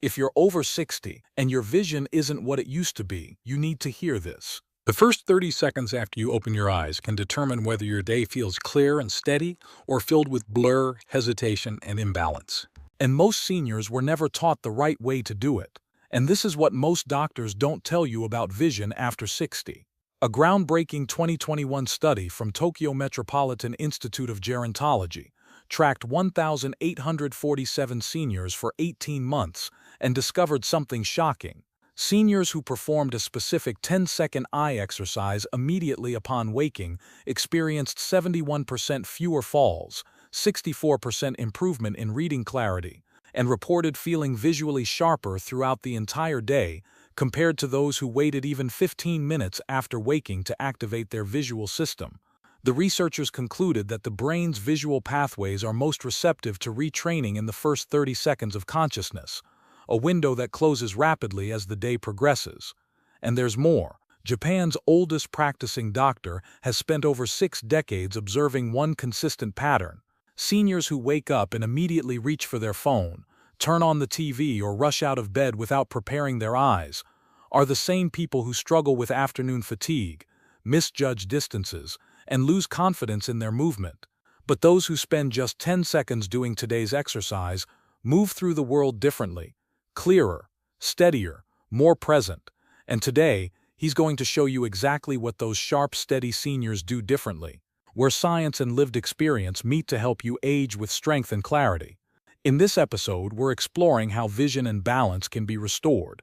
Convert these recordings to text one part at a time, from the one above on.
If you're over 60 and your vision isn't what it used to be, you need to hear this. The first 30 seconds after you open your eyes can determine whether your day feels clear and steady or filled with blur, hesitation, and imbalance. And most seniors were never taught the right way to do it. And this is what most doctors don't tell you about vision after 60. A groundbreaking 2021 study from Tokyo Metropolitan Institute of Gerontology tracked 1,847 seniors for 18 months and discovered something shocking. Seniors who performed a specific 10-second eye exercise immediately upon waking experienced 71% fewer falls, 64% improvement in reading clarity, and reported feeling visually sharper throughout the entire day compared to those who waited even 15 minutes after waking to activate their visual system. The researchers concluded that the brain's visual pathways are most receptive to retraining in the first 30 seconds of consciousness, a window that closes rapidly as the day progresses. And there's more. Japan's oldest practicing doctor has spent over 6 decades observing one consistent pattern. Seniors who wake up and immediately reach for their phone, turn on the TV, or rush out of bed without preparing their eyes are the same people who struggle with afternoon fatigue, misjudge distances, and lose confidence in their movement. But those who spend just 10 seconds doing today's exercise move through the world differently, clearer, steadier, more present. And today, he's going to show you exactly what those sharp, steady seniors do differently, where science and lived experience meet to help you age with strength and clarity. In this episode, we're exploring how vision and balance can be restored,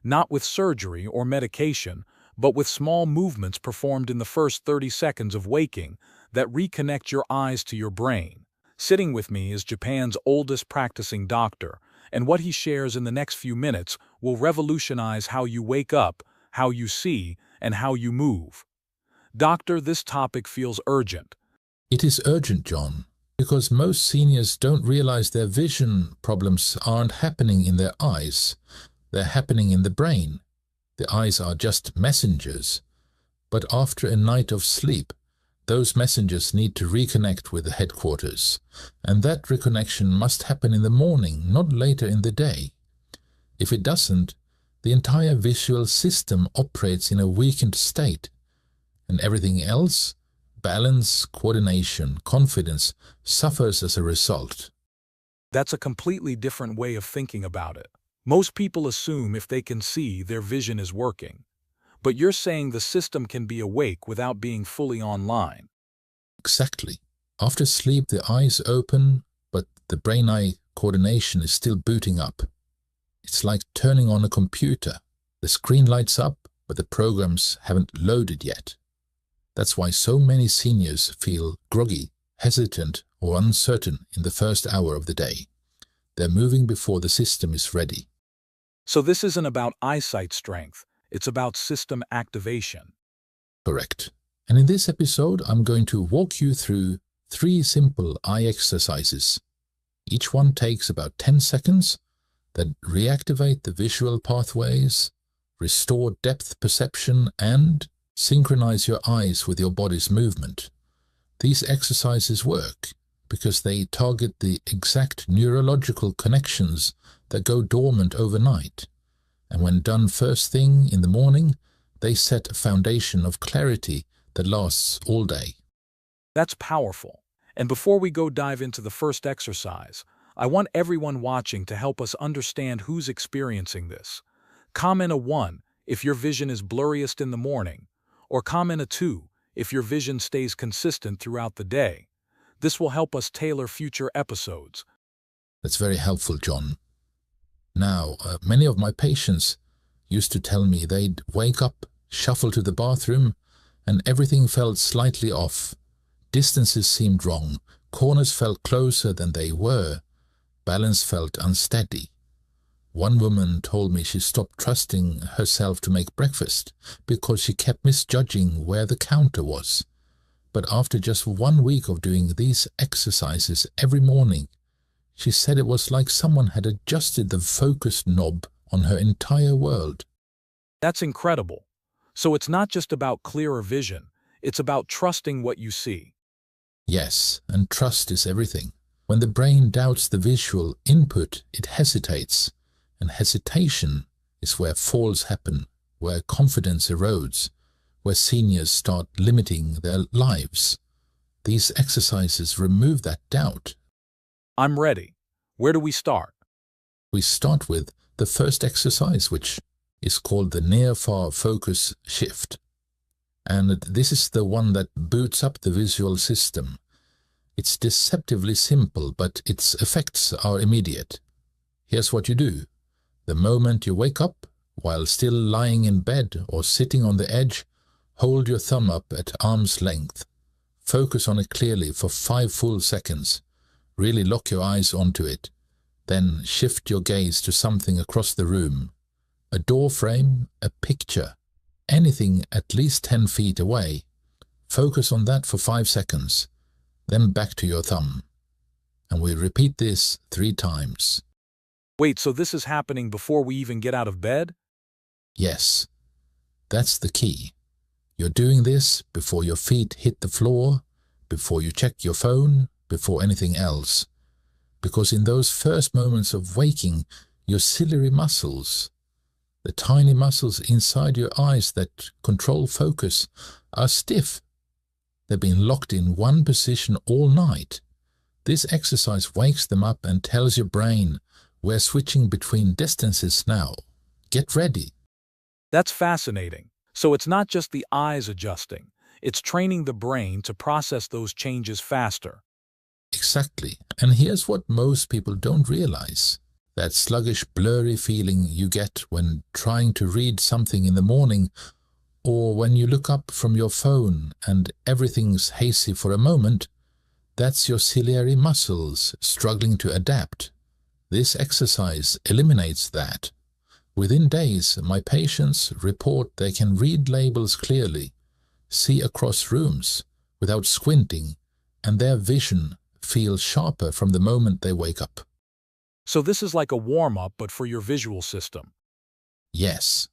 not with surgery or medication, but with small movements performed in the first 30 seconds of waking that reconnect your eyes to your brain. Sitting with me is Japan's oldest practicing doctor, and what he shares in the next few minutes will revolutionize how you wake up, how you see, and how you move. Doctor, this topic feels urgent. It is urgent, John, because most seniors don't realize their vision problems aren't happening in their eyes. They're happening in the brain. The eyes are just messengers. But after a night of sleep, those messengers need to reconnect with the headquarters. And that reconnection must happen in the morning, not later in the day. If it doesn't, the entire visual system operates in a weakened state. And everything else, balance, coordination, confidence, suffers as a result. That's a completely different way of thinking about it. Most people assume if they can see, their vision is working. But you're saying the system can be awake without being fully online. Exactly. After sleep, the eyes open, but the brain-eye coordination is still booting up. It's like turning on a computer. The screen lights up, but the programs haven't loaded yet. That's why so many seniors feel groggy, hesitant, or uncertain in the first hour of the day. They're moving before the system is ready. So this isn't about eyesight strength, it's about system activation. Correct. And in this episode, I'm going to walk you through 3 simple eye exercises. Each one takes about 10 seconds that reactivate the visual pathways, restore depth perception, and synchronize your eyes with your body's movement. These exercises work because they target the exact neurological connections that go dormant overnight. And when done first thing in the morning, they set a foundation of clarity that lasts all day. That's powerful. And before we go dive into the first exercise, I want everyone watching to help us understand who's experiencing this. Comment a 1 if your vision is blurriest in the morning, or comment a 2 if your vision stays consistent throughout the day. This will help us tailor future episodes. That's very helpful, John. Now, many of my patients used to tell me they'd wake up, shuffle to the bathroom, and everything felt slightly off. Distances seemed wrong, corners felt closer than they were, balance felt unsteady. One woman told me she stopped trusting herself to make breakfast because she kept misjudging where the counter was. But after just 1 week of doing these exercises every morning, she said it was like someone had adjusted the focus knob on her entire world. That's incredible. So it's not just about clearer vision, it's about trusting what you see. Yes, and trust is everything. When the brain doubts the visual input, it hesitates, And hesitation is where falls happen, where confidence erodes, where seniors start limiting their lives. These exercises remove that doubt. I'm ready. Where do we start? We start with the first exercise, which is called the near-far focus shift. And this is the one that boots up the visual system. It's deceptively simple, but its effects are immediate. Here's what you do. The moment you wake up, while still lying in bed or sitting on the edge, hold your thumb up at arm's length. Focus on it clearly for 5 full seconds. Really lock your eyes onto it. Then shift your gaze to something across the room. A door frame, a picture, anything at least 10 feet away. Focus on that for 5 seconds. Then back to your thumb. And we repeat this 3 times. Wait, so this is happening before we even get out of bed? Yes, that's the key. You're doing this before your feet hit the floor, before you check your phone, before anything else. Because in those first moments of waking, your ciliary muscles, the tiny muscles inside your eyes that control focus, are stiff. They've been locked in one position all night. This exercise wakes them up and tells your brain, we're switching between distances now. Get ready. That's fascinating. So it's not just the eyes adjusting. It's training the brain to process those changes faster. Exactly. And here's what most people don't realize. That sluggish, blurry feeling you get when trying to read something in the morning, or when you look up from your phone and everything's hazy for a moment, that's your ciliary muscles struggling to adapt. This exercise eliminates that. Within days, my patients report they can read labels clearly, see across rooms without squinting, and their vision feels sharper from the moment they wake up. So this is like a warm-up, but for your visual system. Yes.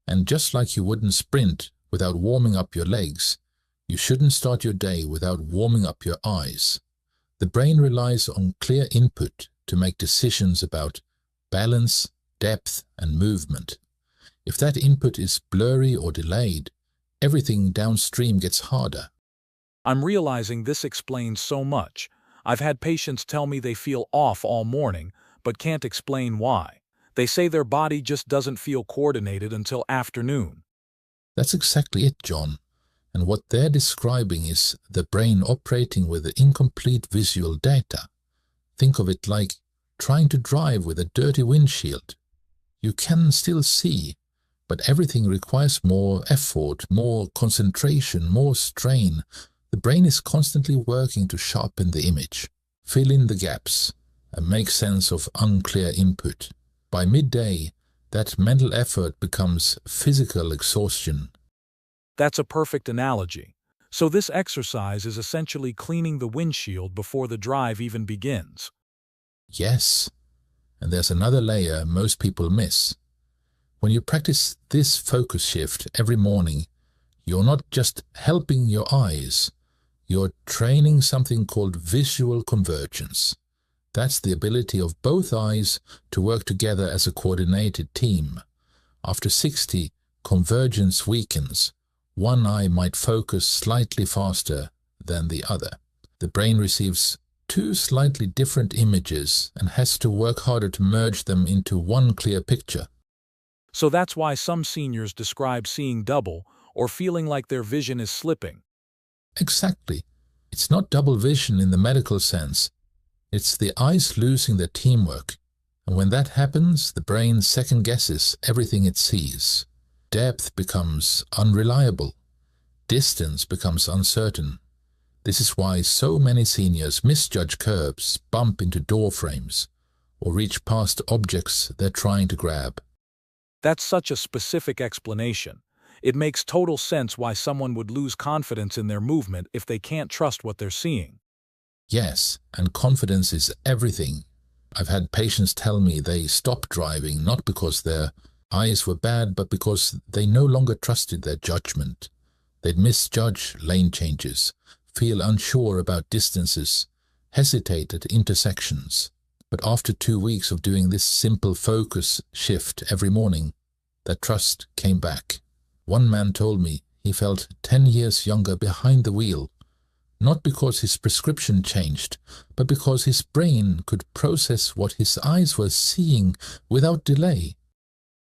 And just like you wouldn't sprint without warming up your legs, you shouldn't start your day without warming up your eyes. The brain relies on clear input to make decisions about balance, depth, and movement. If that input is blurry or delayed, everything downstream gets harder. I'm realizing this explains so much. I've had patients tell me they feel off all morning, but can't explain why. They say their body just doesn't feel coordinated until afternoon. That's exactly it, John. And what they're describing is the brain operating with incomplete visual data. Think of it like trying to drive with a dirty windshield. You can still see, but everything requires more effort, more concentration, more strain. The brain is constantly working to sharpen the image, fill in the gaps, and make sense of unclear input. By midday, that mental effort becomes physical exhaustion. That's a perfect analogy. So this exercise is essentially cleaning the windshield before the drive even begins. Yes, and there's another layer most people miss. When you practice this focus shift every morning, you're not just helping your eyes, you're training something called visual convergence. That's the ability of both eyes to work together as a coordinated team. After 60, convergence weakens. One eye might focus slightly faster than the other. The brain receives 2 slightly different images and has to work harder to merge them into one clear picture. So that's why some seniors describe seeing double or feeling like their vision is slipping. Exactly. It's not double vision in the medical sense. It's the eyes losing their teamwork. And when that happens, the brain second-guesses everything it sees. Depth becomes unreliable. Distance becomes uncertain. This is why so many seniors misjudge curbs, bump into door frames, or reach past objects they're trying to grab. That's such a specific explanation. It makes total sense why someone would lose confidence in their movement if they can't trust what they're seeing. Yes, and confidence is everything. I've had patients tell me they stopped driving not because their eyes were bad, but because they no longer trusted their judgment. They'd misjudge lane changes, feel unsure about distances, hesitate at intersections. But after 2 weeks of doing this simple focus shift every morning, that trust came back. One man told me he felt 10 years younger behind the wheel, not because his prescription changed, but because his brain could process what his eyes were seeing without delay.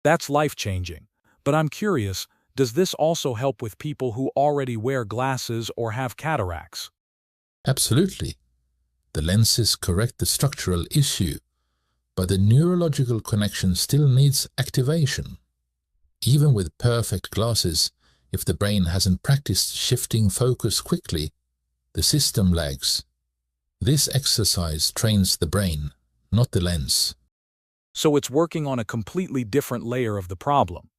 That's life-changing. But I'm curious, does this also help with people who already wear glasses or have cataracts? Absolutely. The lenses correct the structural issue, but the neurological connection still needs activation. Even with perfect glasses, if the brain hasn't practiced shifting focus quickly, the system lags. This exercise trains the brain, not the lens. So it's working on a completely different layer of the problem.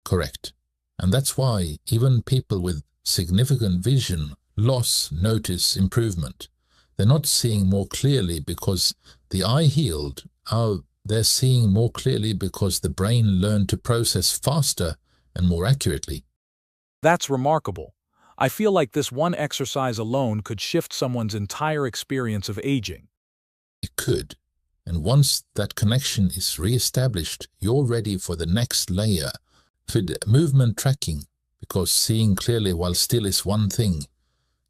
Correct. And that's why even people with significant vision loss notice improvement. They're not seeing more clearly because the eye healed. They're seeing more clearly because the brain learned to process faster and more accurately. That's remarkable. I feel like this one exercise alone could shift someone's entire experience of aging. It could. And once that connection is re-established, you're ready for the next layer, with movement tracking, because seeing clearly while still is one thing,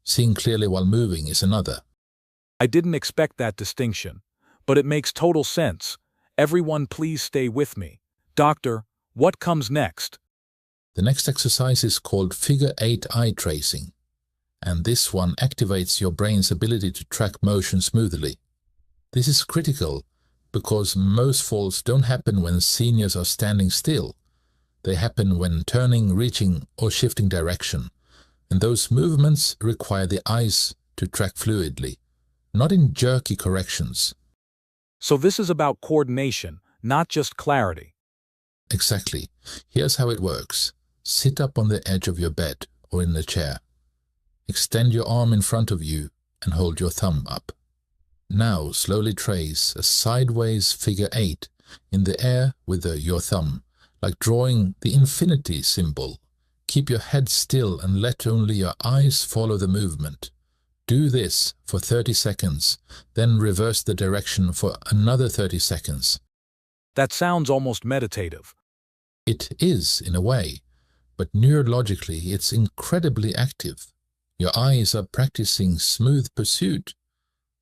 seeing clearly while moving is another. I didn't expect that distinction, but it makes total sense. Everyone please stay with me. Doctor, what comes next? The next exercise is called Figure 8 eye tracing, and this one activates your brain's ability to track motion smoothly. This is critical because most falls don't happen when seniors are standing still. They happen when turning, reaching, or shifting direction, and those movements require the eyes to track fluidly, not in jerky corrections. So this is about coordination, not just clarity. Exactly. Here's how it works. Sit up on the edge of your bed or in a chair. Extend your arm in front of you and hold your thumb up. Now slowly trace a sideways figure 8 in the air with your thumb, like drawing the infinity symbol. Keep your head still and let only your eyes follow the movement. Do this for 30 seconds, then reverse the direction for another 30 seconds. That sounds almost meditative. It is, in a way, but neurologically it's incredibly active. Your eyes are practicing smooth pursuit,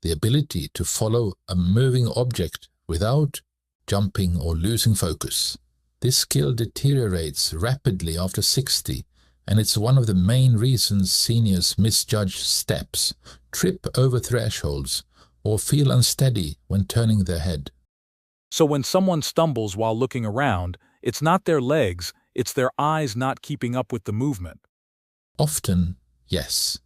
the ability to follow a moving object without jumping or losing focus. This skill deteriorates rapidly after 60, and it's one of the main reasons seniors misjudge steps, trip over thresholds, or feel unsteady when turning their head. So when someone stumbles while looking around, it's not their legs, it's their eyes not keeping up with the movement. Often, yes.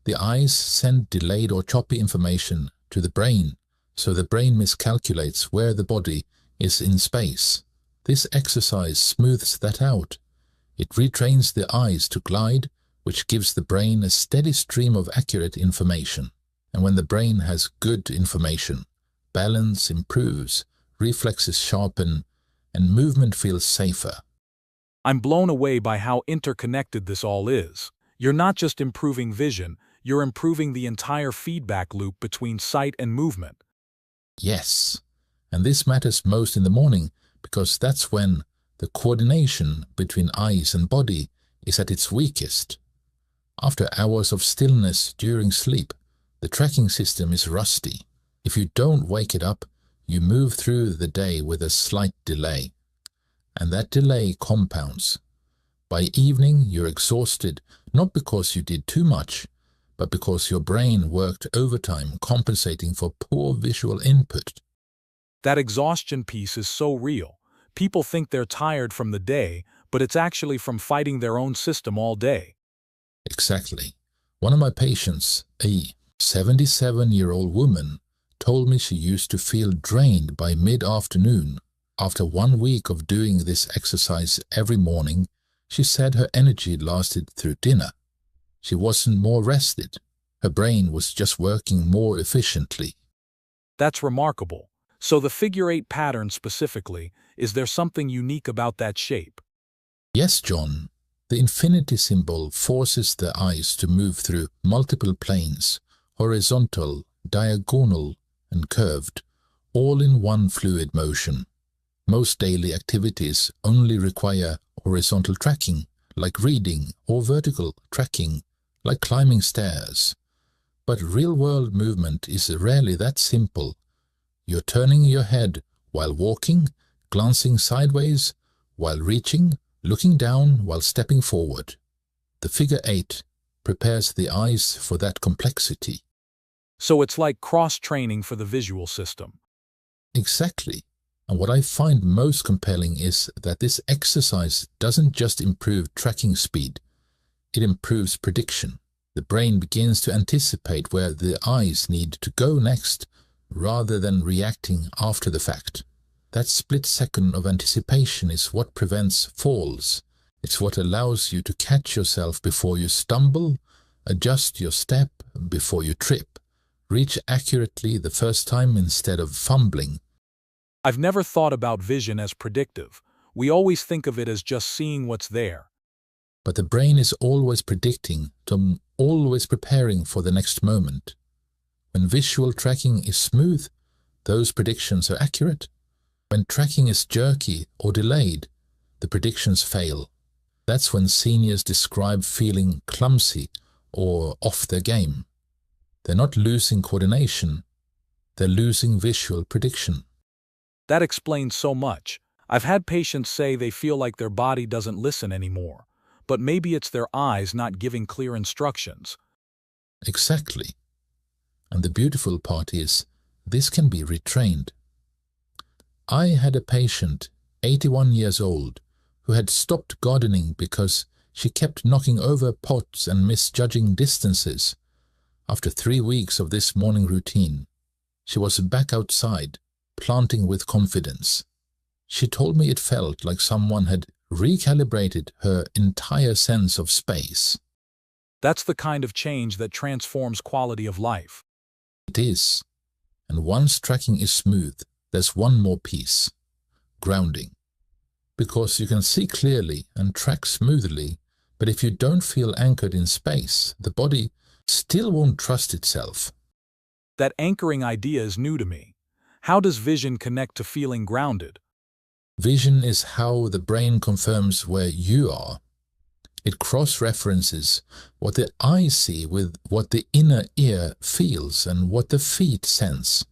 The eyes send delayed or choppy information to the brain, so the brain miscalculates where the body is in space. This exercise smooths that out. It retrains the eyes to glide, which gives the brain a steady stream of accurate information. And when the brain has good information, balance improves, reflexes sharpen, and movement feels safer. I'm blown away by how interconnected this all is. You're not just improving vision, you're improving the entire feedback loop between sight and movement. Yes, and this matters most in the morning because that's when the coordination between eyes and body is at its weakest. After hours of stillness during sleep, the tracking system is rusty. If you don't wake it up, you move through the day with a slight delay. And that delay compounds. By evening, you're exhausted, not because you did too much, but because your brain worked overtime compensating for poor visual input. That exhaustion piece is so real. People think they're tired from the day, but it's actually from fighting their own system all day. Exactly. One of my patients, a 77-year-old woman, told me she used to feel drained by mid-afternoon. After 1 week of doing this exercise every morning, she said her energy lasted through dinner. She wasn't more rested. Her brain was just working more efficiently. That's remarkable. So the figure 8 pattern specifically, is there something unique about that shape? Yes, John. The infinity symbol forces the eyes to move through multiple planes, horizontal, diagonal, and curved, all in one fluid motion. Most daily activities only require horizontal tracking, like reading, or vertical tracking, like climbing stairs. But real-world movement is rarely that simple. You're turning your head while walking, glancing sideways while reaching, looking down while stepping forward. The figure 8 prepares the eyes for that complexity. So it's like cross-training for the visual system. Exactly. And what I find most compelling is that this exercise doesn't just improve tracking speed, it improves prediction. The brain begins to anticipate where the eyes need to go next, rather than reacting after the fact. That split second of anticipation is what prevents falls. It's what allows you to catch yourself before you stumble, adjust your step before you trip, reach accurately the first time instead of fumbling. I've never thought about vision as predictive. We always think of it as just seeing what's there. But the brain is always predicting, always preparing for the next moment. When visual tracking is smooth, those predictions are accurate. When tracking is jerky or delayed, the predictions fail. That's when seniors describe feeling clumsy or off their game. They're not losing coordination, they're losing visual prediction. That explains so much. I've had patients say they feel like their body doesn't listen anymore, but maybe it's their eyes not giving clear instructions. Exactly. And the beautiful part is, this can be retrained. I had a patient, 81 years old, who had stopped gardening because she kept knocking over pots and misjudging distances. After 3 weeks of this morning routine, she was back outside, planting with confidence. She told me it felt like someone had recalibrated her entire sense of space. That's the kind of change that transforms quality of life. It is. And once tracking is smooth, there's one more piece: grounding. Because you can see clearly and track smoothly, but if you don't feel anchored in space, the body still won't trust itself. That anchoring idea is new to me. How does vision connect to feeling grounded? Vision is how the brain confirms where you are. It cross-references what the eyes see with what the inner ear feels and what the feet sense.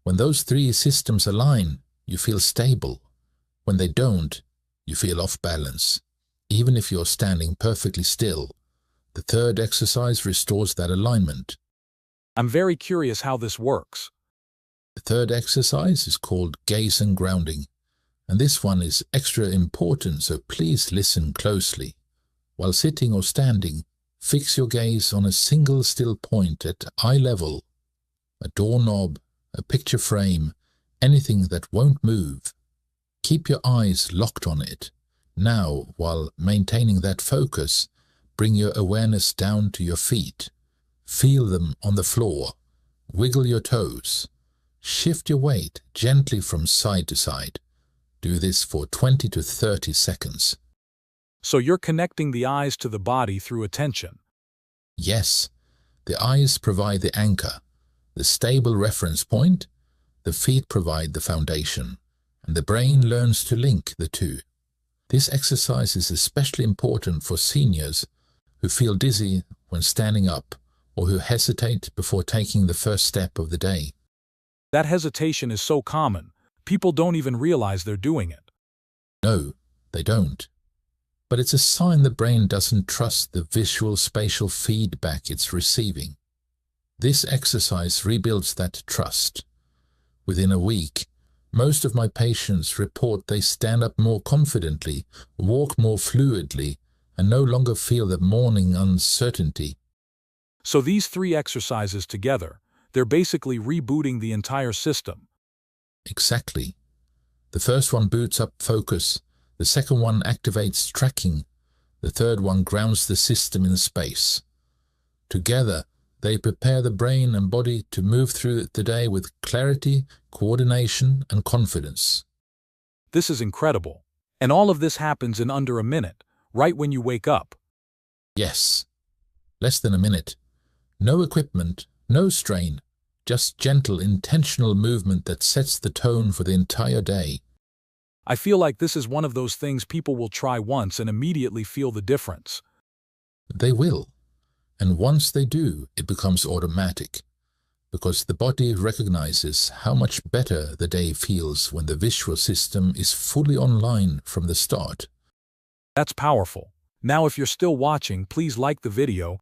When those three systems align, you feel stable. When they don't, you feel off balance, even if you're standing perfectly still. The third exercise restores that alignment. I'm very curious how this works. The third exercise is called gaze and grounding, and this one is extra important, so please listen closely. While sitting or standing, fix your gaze on a single still point at eye level, a doorknob, a picture frame, anything that won't move. Keep your eyes locked on it. Now, while maintaining that focus, bring your awareness down to your feet. Feel them on the floor. Wiggle your toes. Shift your weight gently from side to side. Do this for 20 to 30 seconds. So you're connecting the eyes to the body through attention. Yes, the eyes provide the anchor, the stable reference point. The feet provide the foundation, and the brain learns to link the two. This exercise is especially important for seniors who feel dizzy when standing up or who hesitate before taking the first step of the day. That hesitation is so common, people don't even realize they're doing it. No, they don't. But it's a sign the brain doesn't trust the visual spatial feedback it's receiving. This exercise rebuilds that trust. Within a week, most of my patients report they stand up more confidently, walk more fluidly, and no longer feel the morning uncertainty. So these three exercises together, they're basically rebooting the entire system. Exactly. The first one boots up focus, the second one activates tracking, the third one grounds the system in space. Together, they prepare the brain and body to move through the day with clarity, coordination, and confidence. This is incredible. And all of this happens in under a minute, right when you wake up. Yes. Less than a minute. No equipment, no strain, Just gentle, intentional movement that sets the tone for the entire day. I feel like this is one of those things people will try once and immediately feel the difference. They will. And once they do, it becomes automatic, because the body recognizes how much better the day feels when the visual system is fully online from the start. That's powerful. Now, if you're still watching, please like the video,